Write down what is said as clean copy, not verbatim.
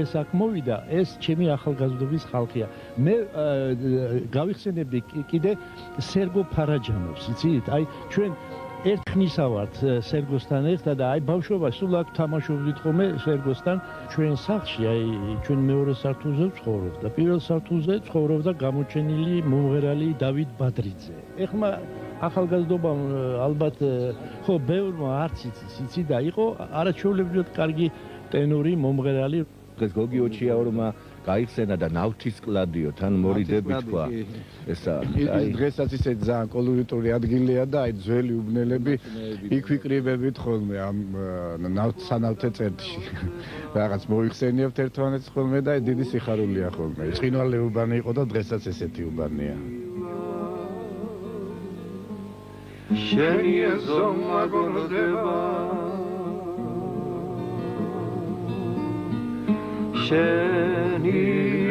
დღეს აქ მოვიდა, ეს ჩემი ახალგაზრდობის ხალხია. მე გავიხსენებდი კიდე სერგო ფარაჯანოვს, იცით? აი ჩვენ ერთხნისა ვართ სერგოსთან ერთად და აი ბავშვობაში სულ აქ თამაშობდით ხოლმე სერგოსთან ჩვენ სახლში, აი ჩვენ მეორე სართულზე ვცხოვრობ და პირველ სართულზე ცხოვრობდა გამოჩენილი მომღერალი დავით ბადრიძე. ეხლა ახალგაზრდობამ ალბათ ხო ბევრმა არც იცი და იყო არაჩვეულებრივად კარგი ტენორი მომღერალი. ეს გოგი ოჩიაურმა გაიხსენა და ნავთისკლადიო თან მორიდები თქვა. ესა აი დღესაც ისე ძალიან კოლორიტული ადგილია და აი ძველი უბნელები იქ ვიკრიბებით ხოლმე ამ სანავთე წერტში. რაღაც მოიხსენიებთ ერთმანეთს ხოლმე და დიდი სიხარულია ხოლმე. ცხინვალე უბანი იყო და დღესაც ესეთი უბანია. შენი ზომა გონდება შენი